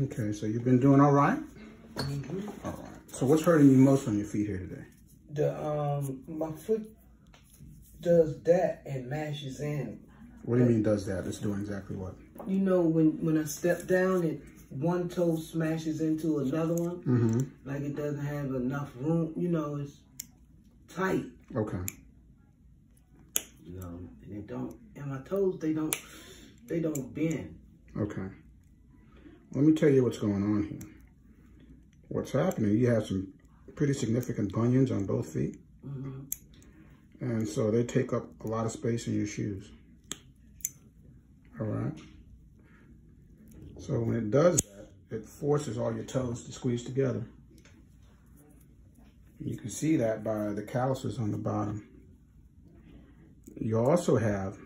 Okay, so you've been doing all right? Mm-hmm. All right. So what's hurting you most on your feet here today? My foot does that and mashes in. What do you mean does that? It's doing exactly what? You know, when I step down, one toe smashes into another one. Mm-hmm. Like it doesn't have enough room. You know, it's tight. Okay. You know, and it don't. And my toes, they don't bend. Okay. Let me tell you what's going on here. What's happening, you have some pretty significant bunions on both feet. Mm-hmm. And so they take up a lot of space in your shoes. All right? So when it does that, it forces all your toes to squeeze together. You can see that by the calluses on the bottom. You also have,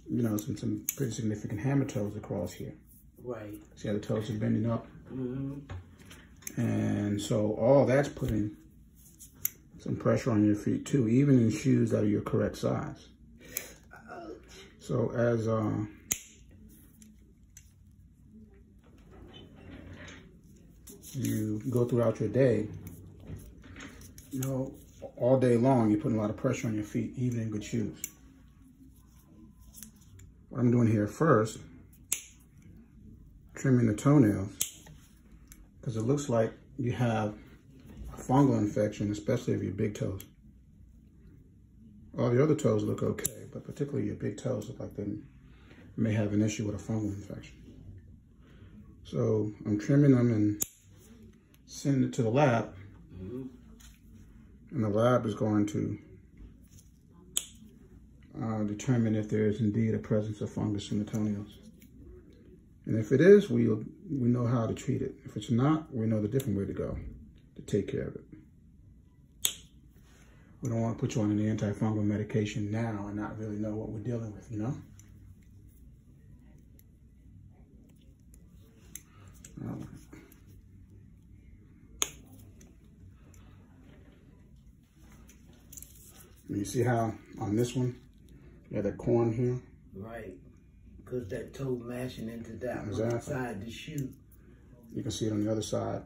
you know, some pretty significant hammer toes across here. Right. See how the toes are bending up? Mm-hmm. And so all that's putting some pressure on your feet too, even in shoes that are your correct size. So as you go throughout your day, you know, all day long, you're putting a lot of pressure on your feet, even in good shoes. What I'm doing here first, trimming the toenails, because it looks like you have a fungal infection, especially of your big toes. All the other toes look okay, but particularly your big toes look like they may have an issue with a fungal infection. So I'm trimming them and sending it to the lab. Mm-hmm. And the lab is going to determine if there is indeed a presence of fungus in the toenails. And if it is, we know how to treat it. If it's not, we know the different way to go to take care of it. We don't want to put you on an antifungal medication now and not really know what we're dealing with, you know? All right. And you see how on this one, you have that corn here? Right. Because that toe mashing into that Exactly. side of the shoe. You can see it on the other side,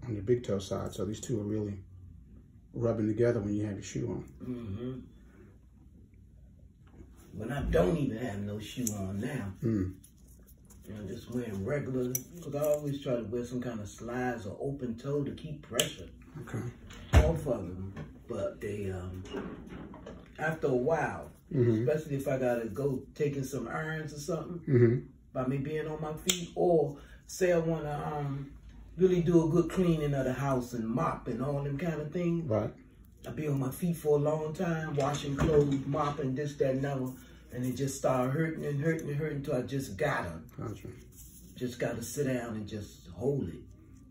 on your big toe side. So these two are really rubbing together when you have your shoe on. Mm-hmm. When I don't even have no shoe on now, Mm. you know, just wearing regular, because I always try to wear some kind of slides or open toe to keep pressure Okay. off of them. But they, after a while, Mm-hmm. especially if I gotta go taking some errands or something, Mm-hmm. by me being on my feet, or say I wanna really do a good cleaning of the house and mop and all them kind of things. Right. I be on my feet for a long time, washing clothes, mopping this, that, and other, and it just started hurting and hurting and hurting until I just gotta. Gotcha. Just gotta sit down and just hold it,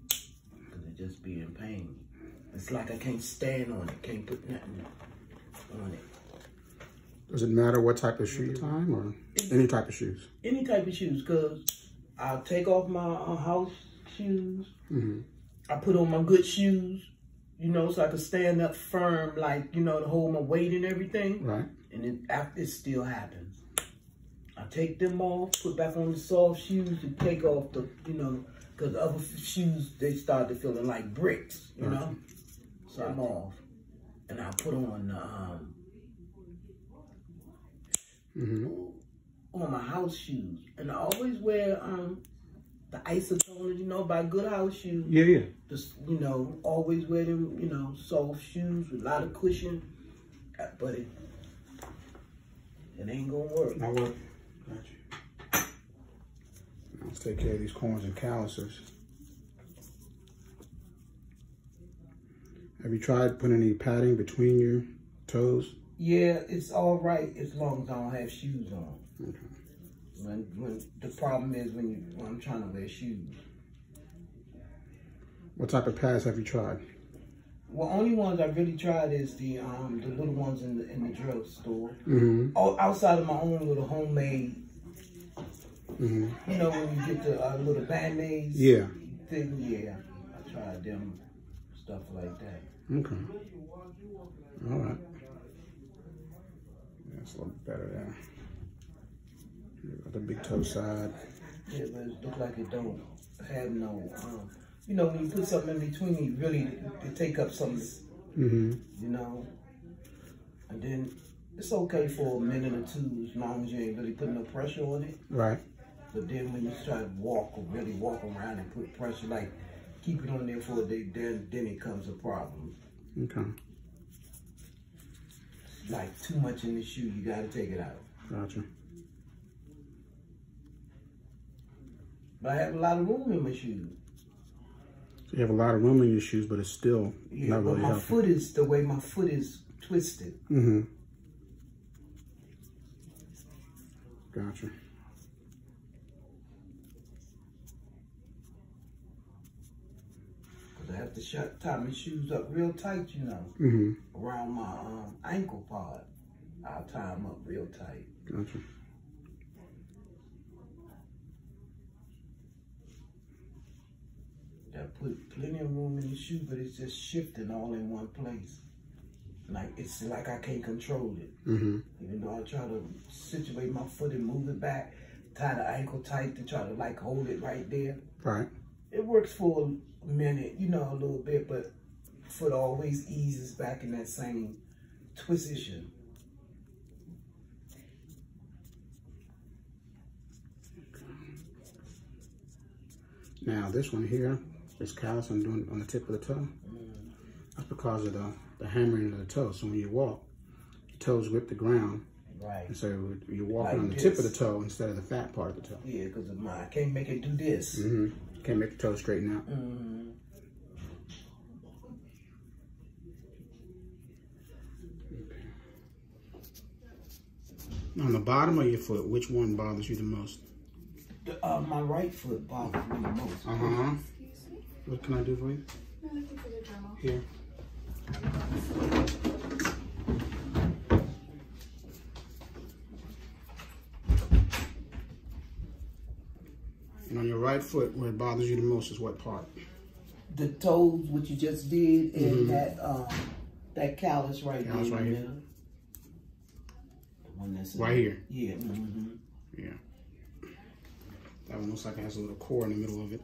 because it just be in pain. It's like I can't stand on it, can't put nothing on it. Does it matter what type of shoe time or any type of shoes? Any type of shoes, because I'll take off my house shoes. Mm-hmm. I put on my good shoes, you know, so I can stand up firm, like, you know, to hold my weight and everything. Right. And it still happens. I take them off, put back on the soft shoes to take off the, you know, because the other shoes, they start to feeling like bricks, you know? So I'm off. And I put on on my house shoes. And I always wear the isotoners, you know, by Good House shoes. Yeah, yeah. Just, you know, always wear them, you know, soft shoes with a lot of cushion. But it ain't gonna work. Not working. Gotcha. Let's take care of these corns and calluses. Have you tried putting any padding between your toes? Yeah, it's all right as long as I don't have shoes on. Okay. When the problem is when I'm trying to wear shoes. What type of pads have you tried? Well, only ones I really tried is the little ones in the drugstore. Mm-hmm. Outside of my own little homemade. Mm-hmm. You know when you get the little band-aids. Yeah. Thing, yeah, I tried them, stuff like that. Okay. All right. That's a little better there. The big toe side. Yeah, but it looks like it don't have no, you know, when you put something in between, you really it take up some, you know. And then it's okay for a minute or two as long as you ain't really putting no pressure on it. Right. But then when you try to walk or really walk around and put pressure, like keep it on there for a day, then it comes a problem. Okay. Like too much in the shoe, you gotta take it out. Gotcha. But I have a lot of room in my shoes. So you have a lot of room in your shoes, but it's still not really but my healthy. foot is, the way my foot is twisted. Gotcha. Because I have to tie my shoes up real tight, you know, around my ankle part. I'll tie them up real tight. Gotcha. I put plenty of room in the shoe, but it's just shifting all in one place. Like, it's like I can't control it. Even though I try to situate my foot and move it back, tie the ankle tight to try to like hold it right there. Right. It works for a minute, you know, a little bit, but foot always eases back in that same position. Now this one here, this callus I'm doing on the tip of the toe. That's because of the hammering of the toe. So when you walk, your toes grip the ground. Right. And so you're walking like on the tip of the toe instead of the fat part of the toe. Yeah, because I can't make it do this. Can't make the toe straighten out. Okay. On the bottom of your foot, which one bothers you the most? My right foot bothers me the most. Excuse me? What can I do for you? I'm looking for the journal. Here. And on your right foot, where it bothers you the most is what part? The toes, what you just did, and that callus right there. Callus right here. The one that's right here. Yeah. Yeah. That one looks like it has a little core in the middle of it.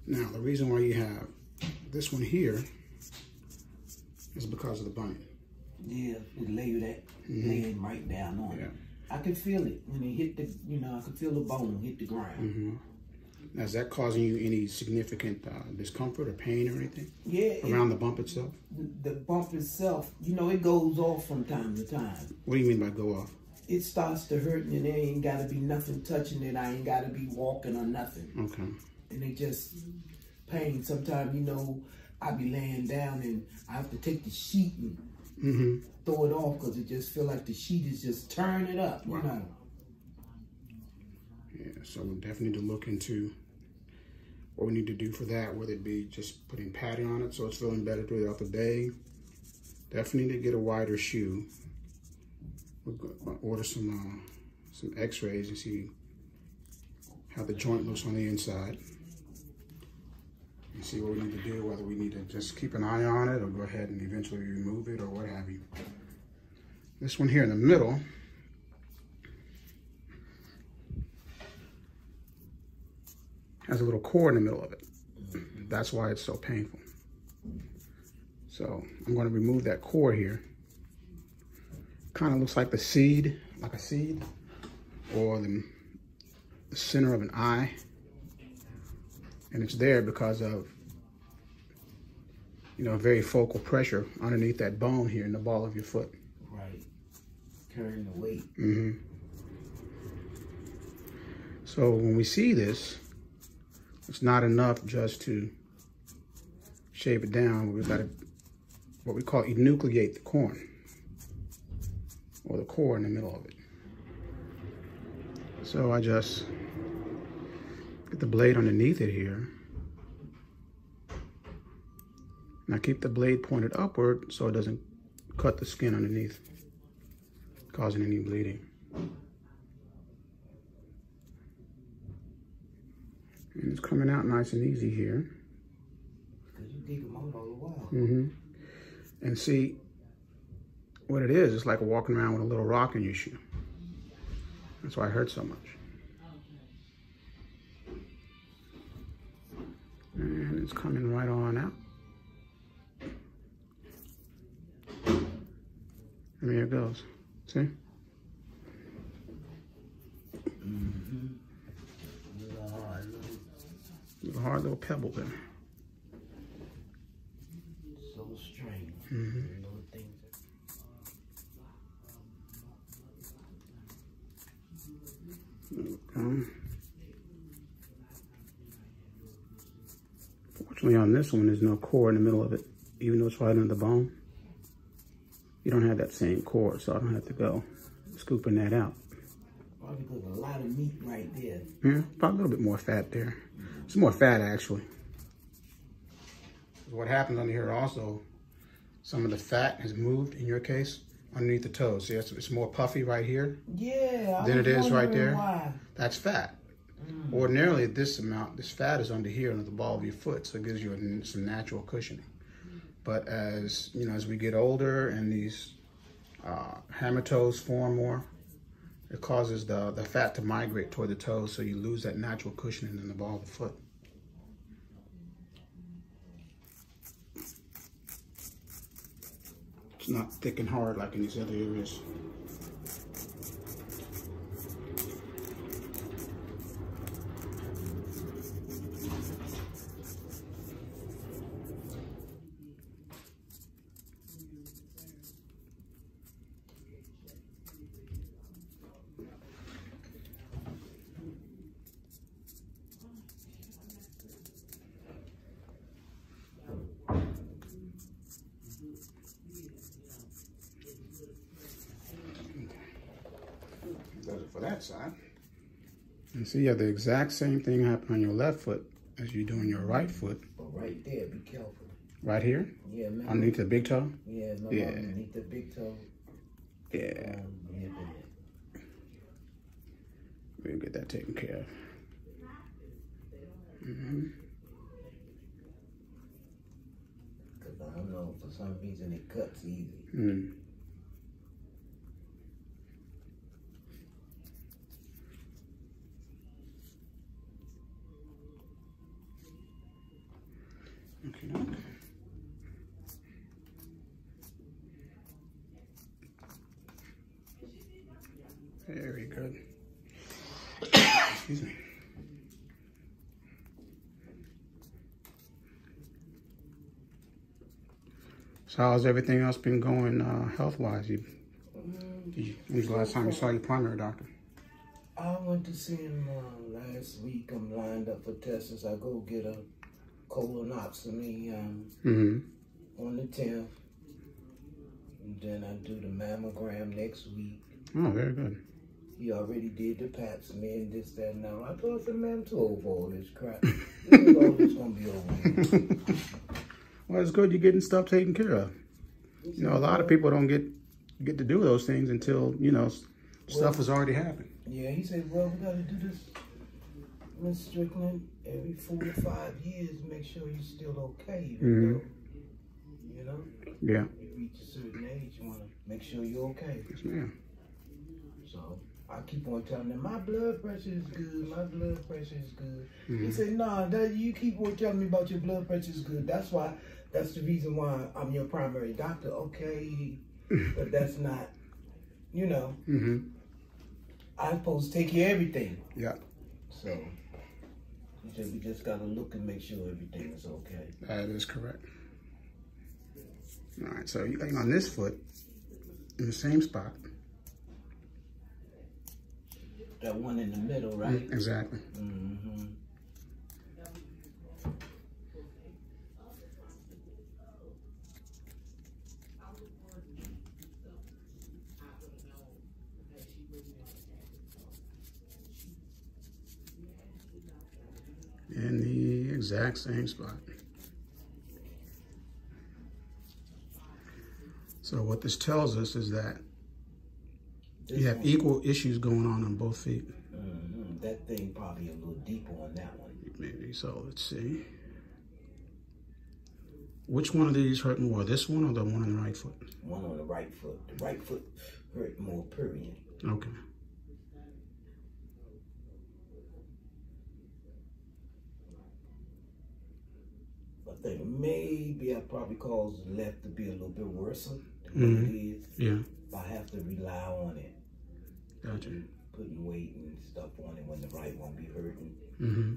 Now, the reason why you have this one here is because of the bunion. Yeah, it lay that laying right down on it. I can feel it when it hit the, you know, I can feel the bone hit the ground. Now, is that causing you any significant discomfort or pain or anything? Yeah. Around the bump itself? The bump itself, you know, it goes off from time to time. What do you mean by go off? It starts to hurt and there ain't got to be nothing touching it. I ain't got to be walking or nothing. Okay. And it just pain. Sometimes, you know, I be laying down and I have to take the sheet and throw it off because it just feel like the sheet is just turning it up, you know. Yeah, so we definitely need to look into what we need to do for that, whether it be just putting padding on it so it's feeling better throughout the day. Definitely need to get a wider shoe. We'll order some x-rays and see how the joint looks on the inside. And see what we need to do, whether we need to just keep an eye on it or go ahead and eventually remove it or what have you. This one here in the middle has a little core in the middle of it. That's why it's so painful. So I'm going to remove that core here. Kind of looks like the seed, like a seed, or the center of an eye. And it's there because of, you know, very focal pressure underneath that bone here in the ball of your foot. Right. Carrying the weight. So when we see this, it's not enough just to shave it down. We've got to, what we call enucleate the corn, or the core in the middle of it. So I just get the blade underneath it here. And I keep the blade pointed upward so it doesn't cut the skin underneath, causing any bleeding. And it's coming out nice and easy here. Because you dig them out all the while. Mm-hmm. And see, what it is, it's like walking around with a little rock in your shoe. That's why it hurts so much. And it's coming right on out. And there it goes. See? Mm-hmm. A hard little pebble there. So strange. Mm-hmm. Little things. Fortunately on this one, there's no core in the middle of it, even though it's right under the bone. You don't have that same core, so I don't have to go scooping that out. Probably because a lot of meat right there. Yeah, probably a little bit more fat there. It's more fat actually. What happens under here also, some of the fat has moved in your case underneath the toes. See, it's more puffy right here. Yeah. Than it is right there. Why? That's fat. Ordinarily, this fat is under here, under the ball of your foot, so it gives you some natural cushioning. But as you know, as we get older and these hammer toes form more, it causes the fat to migrate toward the toes, so you lose that natural cushioning in the ball of the foot. It's not thick and hard like in these other areas. Does it for that side. And see, you have the exact same thing happen on your left foot as you do on your right foot. But right there, be careful. Right here? Yeah, man. Underneath the big toe? Yeah, no, Yeah. underneath the big toe. Yeah. We'll get that taken care of. Mm-hmm. Because I don't know, for some reason it cuts easy. Mm. Okay. Very good. Excuse me. So how's everything else been going health-wise? When's the last time you saw your primary doctor? I went to see him last week. I'm lined up for tests. I go get a colonoscopy on the 10th. And then I do the mammogram next week. Oh, very good. He already did the pap smear and this, that, and now. I thought the man too over all this crap. This all this gonna be over here. Well, it's good you're getting stuff taken care of. You know, a lot of people don't get to do those things until, you know, stuff has already happened. Yeah, he said, well, we gotta do this, Miss Strickland, every 4 to 5 years, make sure you're still okay, you know? Yeah. You reach a certain age, you wanna make sure you're okay. Yes, ma'am. So I keep on telling him, my blood pressure is good, my blood pressure is good. He said, nah, you keep on telling me about your blood pressure is good. That's the reason why I'm your primary doctor. Okay, but that's not, you know, I'm supposed to take care of everything. Yeah. So he said, we just gotta look and make sure everything is okay. That is correct. All right, so you laying on this foot in the same spot. That one in the middle, right? Exactly. In the exact same spot. So what this tells us is that you have equal issues going on both feet. That thing probably a little deeper on that one. maybe. So let's see. Which one of these hurt more? This one or the one on the right foot? One on the right foot. The right foot hurt more, period. Okay. I think maybe I probably caused the left to be a little bit worse than what it is. Yeah. I have to rely on it. Gotcha. Putting weight and stuff on it when the right one be hurting. Mm-hmm.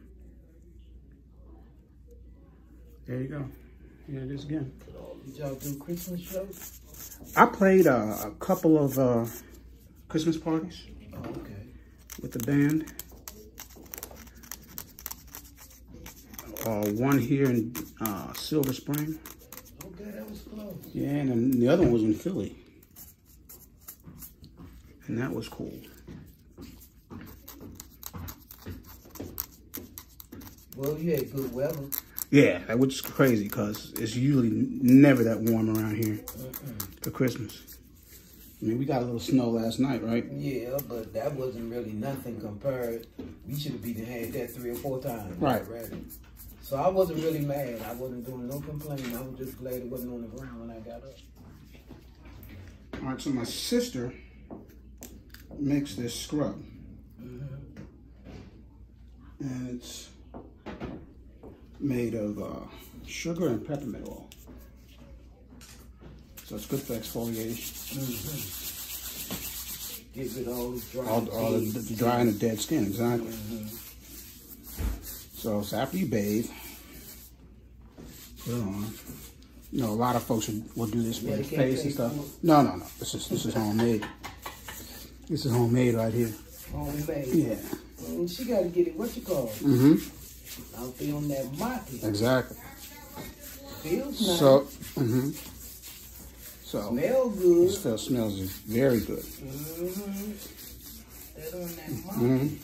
There you go. Yeah, it is again. Did y'all do Christmas shows? I played a couple of Christmas parties. Oh, okay. With the band. One here in Silver Spring. Okay, that was close. Yeah, and then the other one was in Philly. And that was cool. Well, you had good weather. Yeah, which is crazy because it's usually never that warm around here for Christmas. I mean, we got a little snow last night, right? Yeah, but that wasn't really nothing compared. We should have had that 3 or 4 times. Right. Already. So I wasn't really mad. I wasn't doing no complaining. I was just glad it wasn't on the ground when I got up. All right, so my sister makes this scrub. And it's made of sugar and peppermint oil. So it's good for exfoliation. Get rid of all the dry all the dry and the dead skin, exactly. So it's after you bathe, put it on. You know, a lot of folks will do this for their face and stuff. No. This is homemade. This is homemade right here. Homemade. Yeah. She got to get it. What you call it? Out there on that market. Exactly. Feels nice. So, so smell good. This smells very good. That on that market.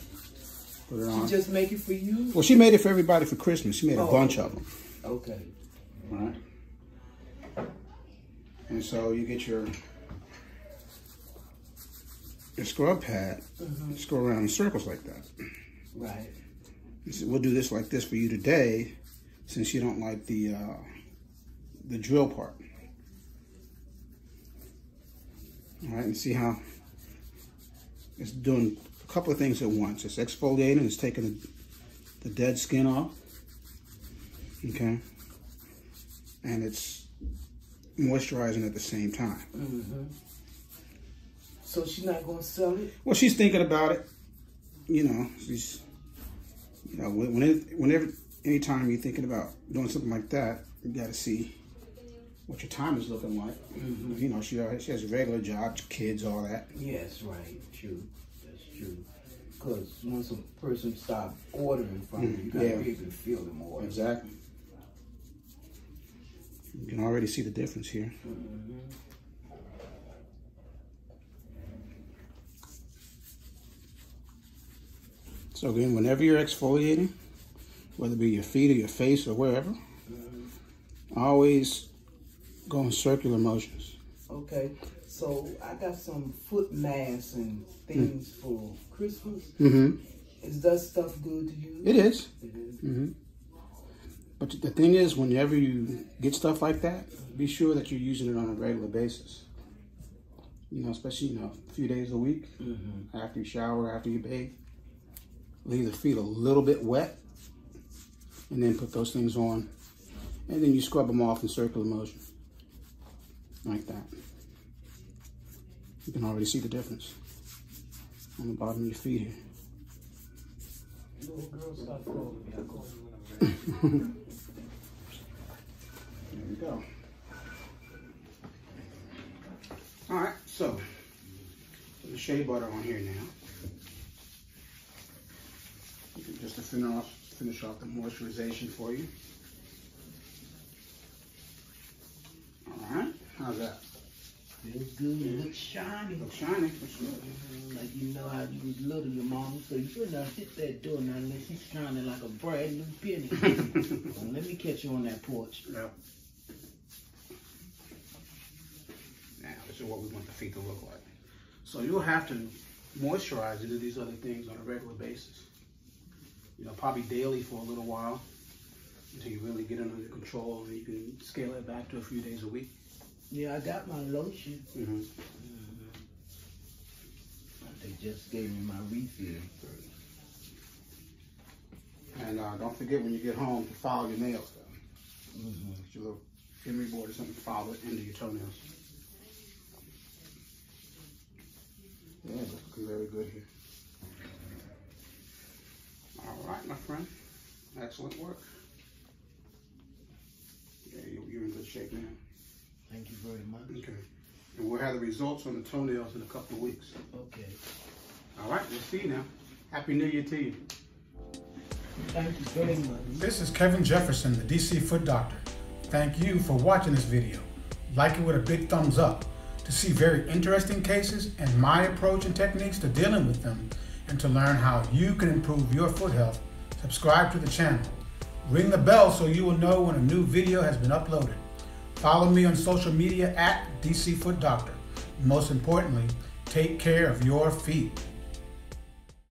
Put it on. She just make it for you? Well, she made it for everybody for Christmas. She made a bunch of them. Okay. All right. And so you get your scrub pad, just go around in circles like that. Right. So we'll do this like this for you today, since you don't like the drill part. All right, and see how it's doing a couple of things at once. It's exfoliating, it's taking the dead skin off, okay, and it's moisturizing at the same time. So she's not going to sell it? Well, she's thinking about it. You know, she's, you know, anytime you're thinking about doing something like that, you got to see what your time is looking like. You know, she has a regular job, kids, all that. Yes, right. True. That's true. Because once a person stops ordering from you, you got to be able to feel them more. Exactly. You can already see the difference here. So again, whenever you're exfoliating, whether it be your feet or your face or wherever, always go in circular motions. Okay, so I got some foot masks and things for Christmas. Is that stuff good to use? It is. It is. But the thing is, whenever you get stuff like that, be sure that you're using it on a regular basis. You know, especially, you know, a few days a week, after you shower, after you bathe. Leave the feet a little bit wet, and then put those things on, and then you scrub them off in circular motion, like that. You can already see the difference on the bottom of your feet here. Little girl, stop calling me. I call you when I'm ready. There we go. All right, so put the shea butter on here now. Just to finish off the moisturization for you. All right, how's that? Feels good. It looks shiny. Looks shiny, for sure. Like you know how you was little, your mama, so you better not hit that door now unless she's shining like a brand new penny. Well, let me catch you on that porch. Yep. Now, this is what we want the feet to look like. So you'll have to moisturize and do these other things on a regular basis. you know, probably daily for a little while until you really get it under control, and you can scale it back to a few days a week. Yeah, I got my lotion. They just gave me my refill. And don't forget when you get home to file your nails down. Get your little emery board or something, file it into your toenails. Yeah, it's looking very good here. All right, my friend. Excellent work. Yeah, you're in good shape now. Thank you very much. Okay. And we'll have the results on the toenails in a couple of weeks. Okay. All right, we'll see you now. Happy New Year to you. Thank you very much. This is Kevin Jefferson, the DC Foot Doctor. Thank you for watching this video. Like it with a big thumbs up. To see very interesting cases and my approach and techniques to dealing with them, and to learn how you can improve your foot health, subscribe to the channel. Ring the bell so you will know when a new video has been uploaded. Follow me on social media at DC Foot Doctor. Most importantly, take care of your feet.